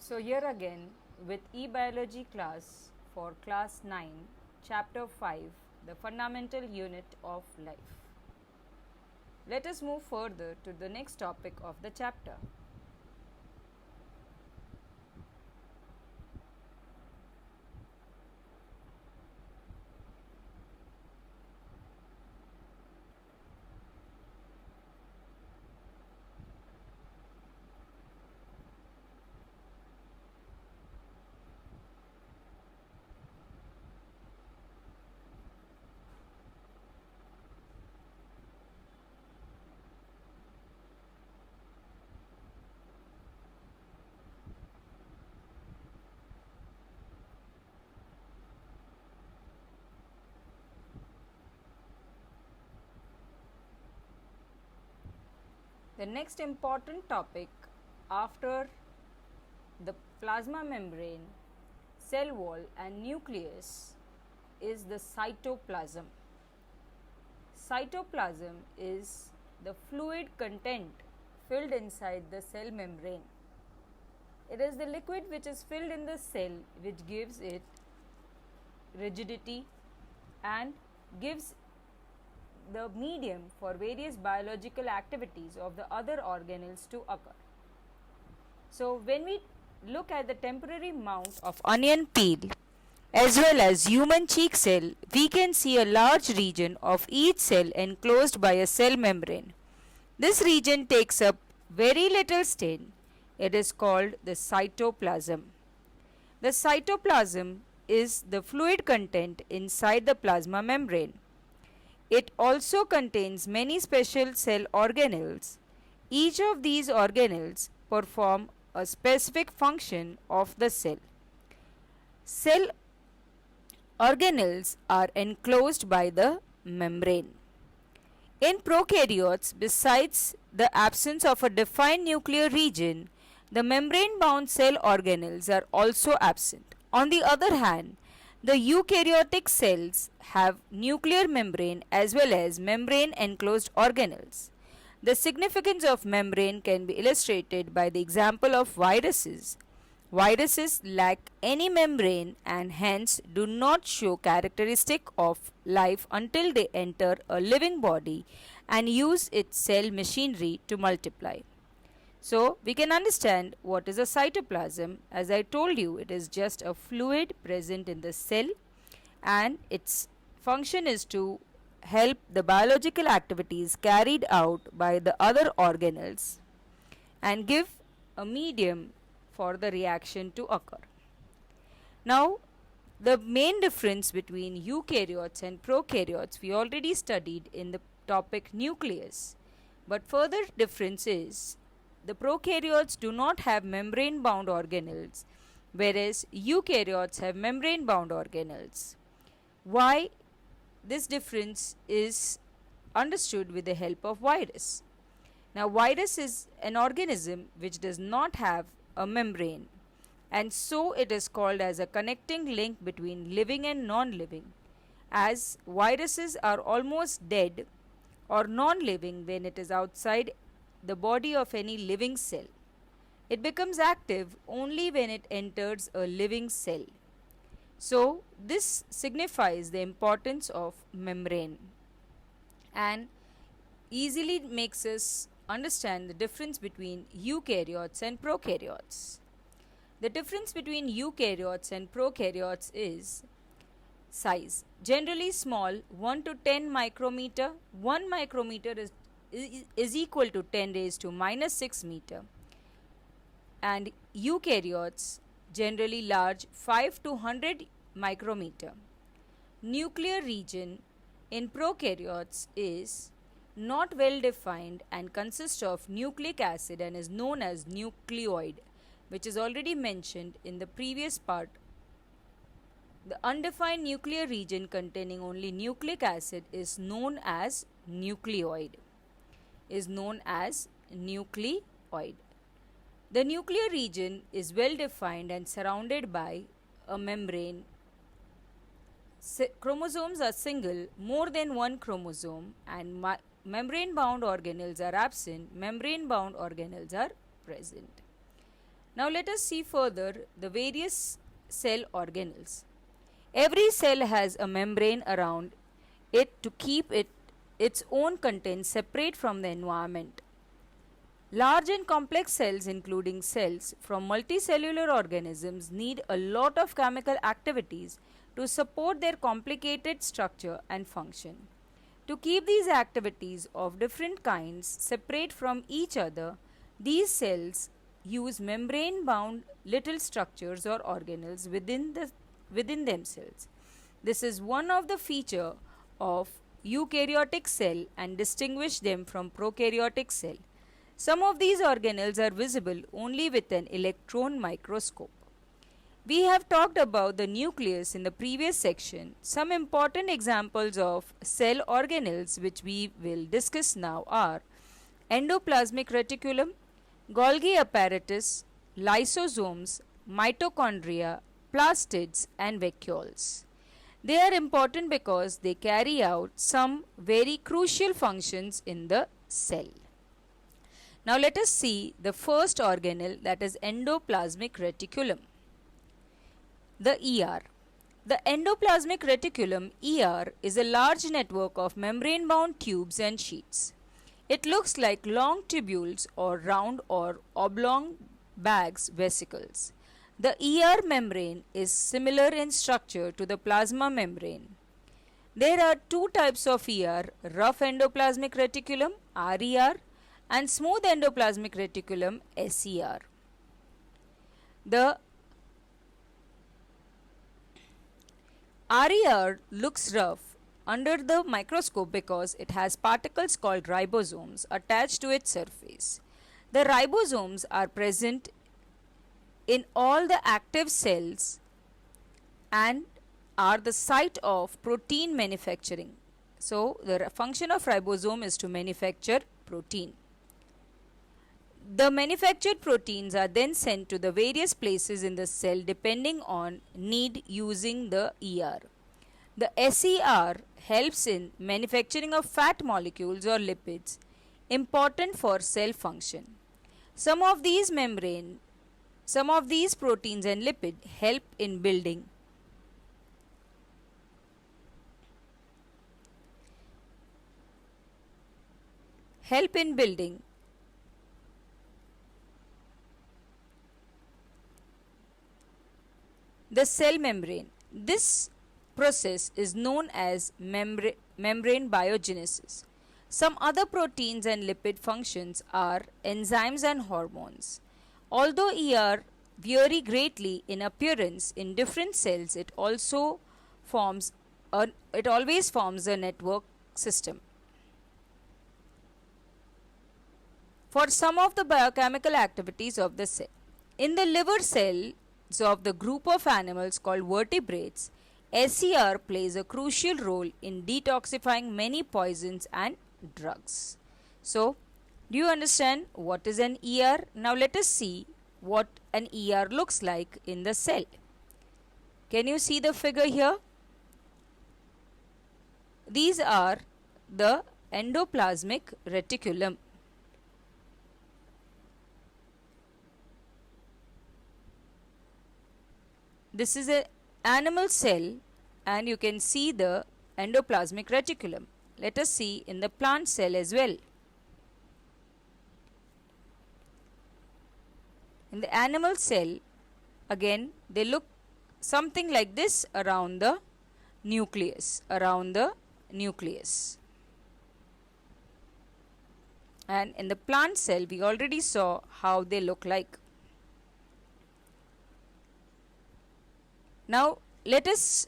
So here again with e-biology class for class 9, chapter 5, the fundamental unit of life. Let us move further to the next topic of the chapter. The next important topic after the plasma membrane, cell wall and nucleus is the cytoplasm. Cytoplasm is the fluid content filled inside the cell membrane. It is the liquid which is filled in the cell which gives it rigidity and gives the medium for various biological activities of the other organelles to occur. So, when we look at the temporary mount of onion peel as well as human cheek cell, we can see a large region of each cell enclosed by a cell membrane. This region takes up very little stain. It is called the cytoplasm. The cytoplasm is the fluid content inside the plasma membrane. It also contains many special cell organelles. Each of these organelles perform a specific function of the cell. Cell organelles are enclosed by the membrane. In prokaryotes, besides the absence of a defined nuclear region, the membrane-bound cell organelles are also absent. On the other hand, the eukaryotic cells have nuclear membrane as well as membrane enclosed organelles. The significance of membrane can be illustrated by the example of viruses. Viruses lack any membrane and hence do not show characteristic of life until they enter a living body and use its cell machinery to multiply. So, we can understand what is a cytoplasm. As I told you, it is just a fluid present in the cell and its function is to help the biological activities carried out by the other organelles and give a medium for the reaction to occur. Now, the main difference between eukaryotes and prokaryotes we already studied in the topic nucleus, but further difference is the prokaryotes do not have membrane bound organelles, whereas eukaryotes have membrane bound organelles. Why this difference is understood with the help of virus. Now, virus is an organism which does not have a membrane, and so it is called as a connecting link between living and non-living, as viruses are almost dead or non-living when it is outside the body of any living cell. It becomes active only when it enters a living cell. So, this signifies the importance of membrane and easily makes us understand the difference between eukaryotes and prokaryotes. The difference between eukaryotes and prokaryotes is size. Generally small, 1 to 10 micrometer. 1 micrometer is equal to 10 raised to minus 6 meter, and eukaryotes generally large, 5 to 100 micrometer. Nuclear region in prokaryotes is not well defined and consists of nucleic acid and is known as nucleoid, which is already mentioned in the previous part. The undefined nuclear region containing only nucleic acid is known as nucleoid. The nuclear region is well defined and surrounded by a membrane. Chromosomes are single, more than one chromosome, and membrane bound organelles are absent, membrane bound organelles are present. Now let us see further the various cell organelles. Every cell has a membrane around it to keep its own contents separate from the environment. Large and complex cells, including cells from multicellular organisms, need a lot of chemical activities to support their complicated structure and function. To keep these activities of different kinds separate from each other, these cells use membrane bound little structures or organelles within themselves. This is one of the feature of eukaryotic cell and distinguish them from prokaryotic cell. Some of these organelles are visible only with an electron microscope. We have talked about the nucleus in the previous section. Some important examples of cell organelles which we will discuss now are endoplasmic reticulum, Golgi apparatus, lysosomes, mitochondria, plastids and vacuoles. They are important because they carry out some very crucial functions in the cell. Now let us see the first organelle, that is endoplasmic reticulum. The ER. The endoplasmic reticulum ER is a large network of membrane bound tubes and sheets. It looks like long tubules or round or oblong bags vesicles. The ER membrane is similar in structure to the plasma membrane. There are two types of ER, rough endoplasmic reticulum RER and smooth endoplasmic reticulum SER. The RER looks rough under the microscope because it has particles called ribosomes attached to its surface. The ribosomes are present in all the active cells and are the site of protein manufacturing. So, the function of ribosome is to manufacture protein. The manufactured proteins are then sent to the various places in the cell depending on need using the ER. The SER helps in manufacturing of fat molecules or lipids important for cell function. Some of these proteins and lipids help in building the cell membrane. This process is known as membrane biogenesis. Some other proteins and lipid functions are enzymes and hormones. Although ER vary greatly in appearance in different cells, it always forms a network system. For some of the biochemical activities of the cell. In the liver cells of the group of animals called vertebrates, SER plays a crucial role in detoxifying many poisons and drugs. So, do you understand what is an ER? Now let us see what an ER looks like in the cell. Can you see the figure here? These are the endoplasmic reticulum. This is an animal cell and you can see the endoplasmic reticulum. Let us see in the plant cell as well. In the animal cell, again they look something like this around the nucleus. And in the plant cell, we already saw how they look like. Now, let us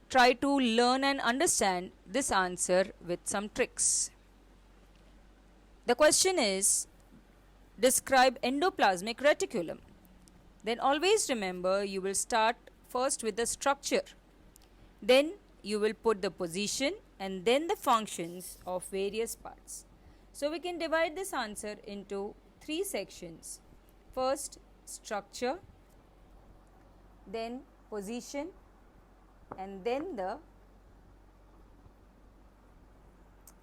try to learn and understand this answer with some tricks. The question is, describe endoplasmic reticulum. Then always remember, you will start first with the structure. Then you will put the position and then the functions of various parts. So, we can divide this answer into three sections. First, structure, then position, and then the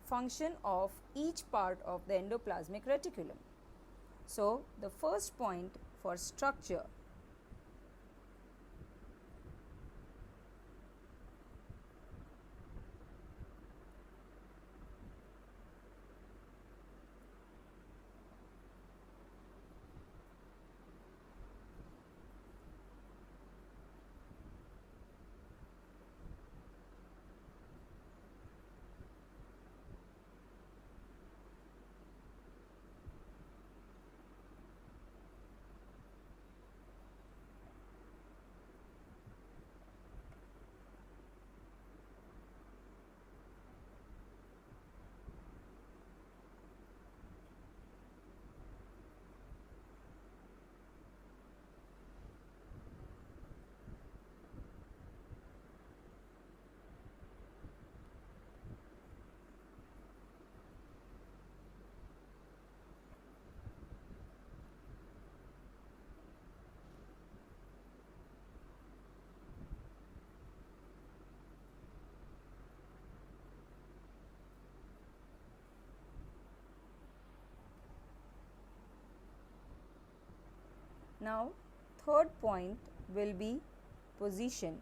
function of each part of the endoplasmic reticulum. So, the first point for structure. Now, third point will be position.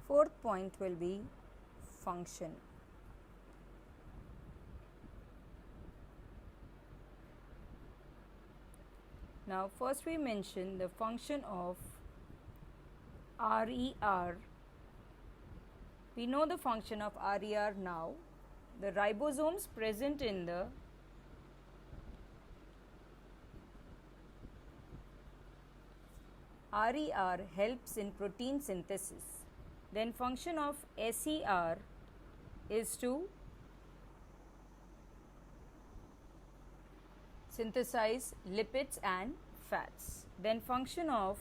Fourth point will be function. Now, first we mention the function of RER. We know the function of RER now. The ribosomes present in the RER helps in protein synthesis. Then function of SER is to synthesize lipids and fats. Then function of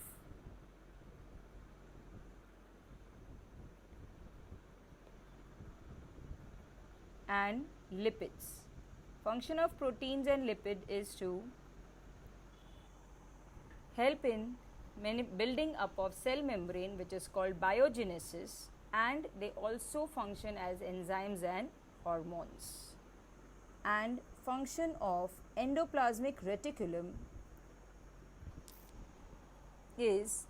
and lipids. Function of proteins and lipid is to help in building up of cell membrane, which is called biogenesis, and they also function as enzymes and hormones. And function of endoplasmic reticulum is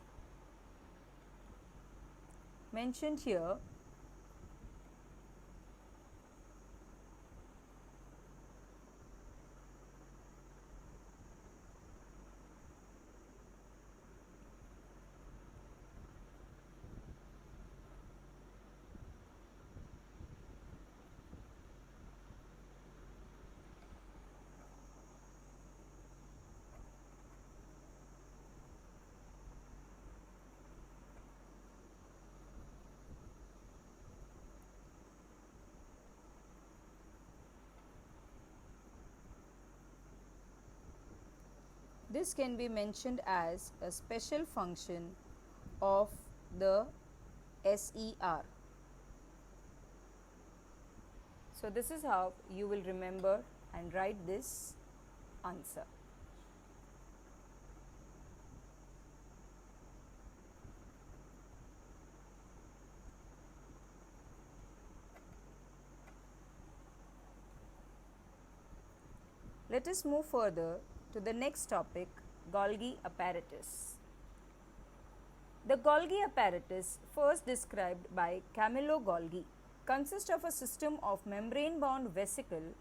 mentioned here. This can be mentioned as a special function of the SER. So, this is how you will remember and write this answer. Let us move further to the next topic, Golgi apparatus. The Golgi apparatus, first described by Camillo Golgi, consists of a system of membrane-bound vesicle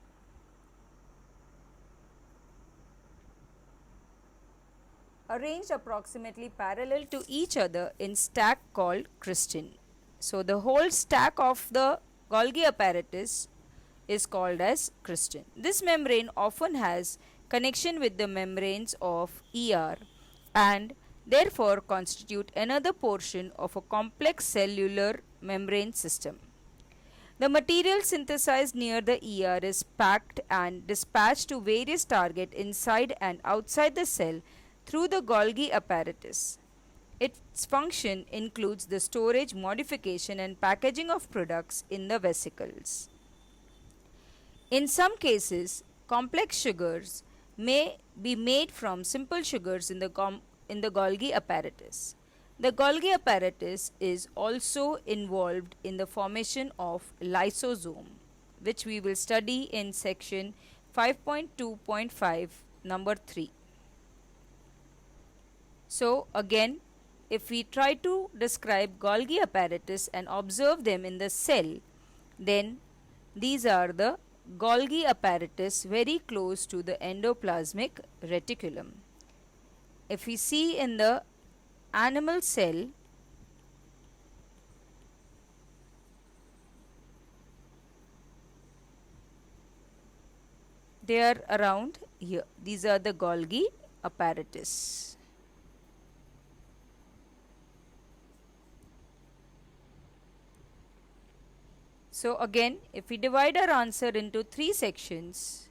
arranged approximately parallel to each other in stack called Christine. So, the whole stack of the Golgi apparatus is called as Christine. This membrane often has connection with the membranes of ER and therefore constitute another portion of a complex cellular membrane system. The material synthesized near the ER is packed and dispatched to various targets inside and outside the cell through the Golgi apparatus. Its function includes the storage, modification, and packaging of products in the vesicles. In some cases, complex sugars may be made from simple sugars in the Golgi apparatus. The Golgi apparatus is also involved in the formation of lysosome, which we will study in section 5.2.5 number 3. So again, if we try to describe Golgi apparatus and observe them in the cell, then these are the Golgi apparatus very close to the endoplasmic reticulum. If we see in the animal cell, they are around here. These are the Golgi apparatus. So again, if we divide our answer into 3 sections,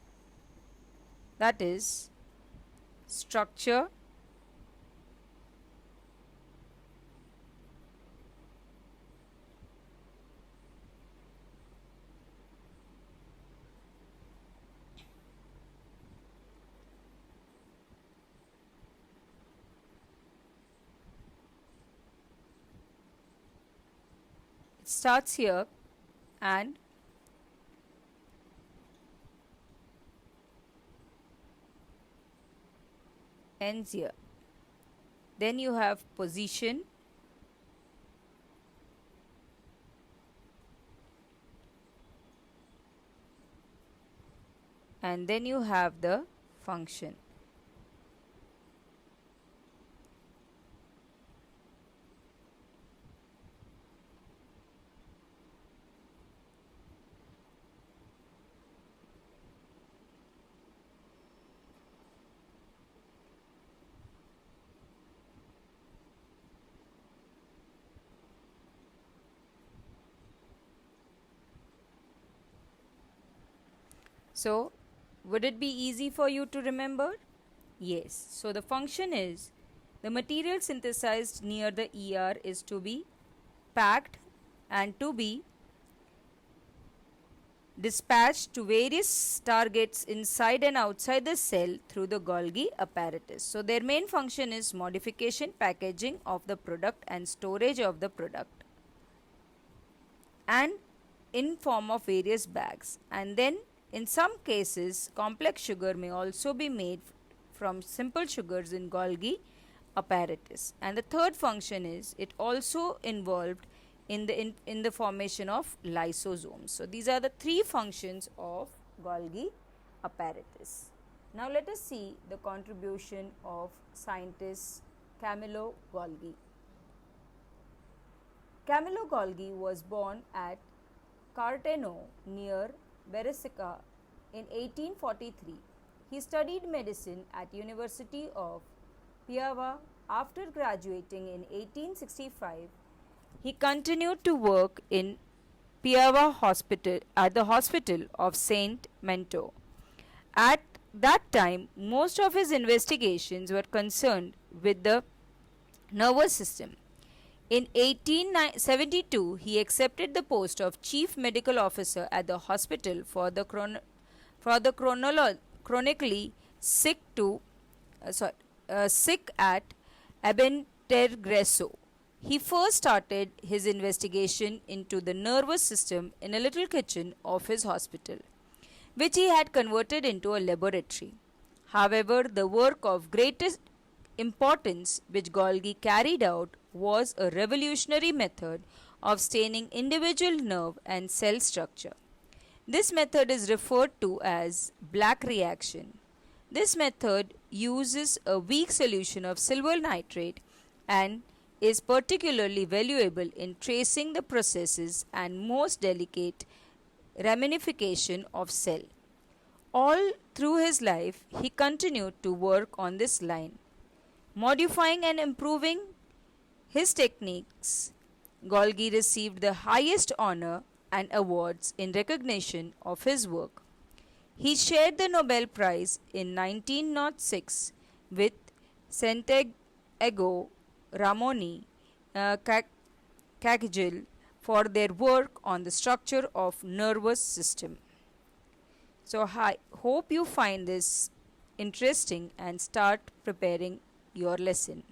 that is structure, it starts here and ends here. Then you have position, and then you have the function. So, would it be easy for you to remember? Yes. So, the function is the material synthesized near the ER is to be packed and to be dispatched to various targets inside and outside the cell through the Golgi apparatus. So, their main function is modification, packaging of the product and storage of the product, and in form of various bags. And then in some cases, complex sugar may also be made from simple sugars in Golgi apparatus. And the third function is it also involved in the formation of lysosomes. So these are the 3 functions of Golgi apparatus. Now let us see the contribution of scientist Camillo Golgi. Camillo Golgi was born at Carteno near Brescia in 1843. He studied medicine at University of Piava. After graduating in 1865, he continued to work in Piava Hospital at the Hospital of Saint Mento. At that time, most of his investigations were concerned with the nervous system. In 1872, he accepted the post of Chief Medical Officer at the hospital for the chronically sick at Abentergresso. He first started his investigation into the nervous system in a little kitchen of his hospital. which he had converted into a laboratory. However, the work of greatest importance which Golgi carried out was a revolutionary method of staining individual nerve and cell structure. This method is referred to as black reaction. This method uses a weak solution of silver nitrate and is particularly valuable in tracing the processes and most delicate ramification of cell. All through his life, he continued to work on this line, modifying and improving his techniques. Golgi received the highest honor and awards in recognition of his work. He shared the Nobel Prize in 1906 with Santiago Ramon Cagil for their work on the structure of nervous system. So I hope you find this interesting and start preparing your lesson.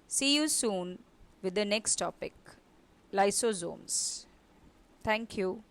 See you soon with the next topic, lysosomes. Thank you.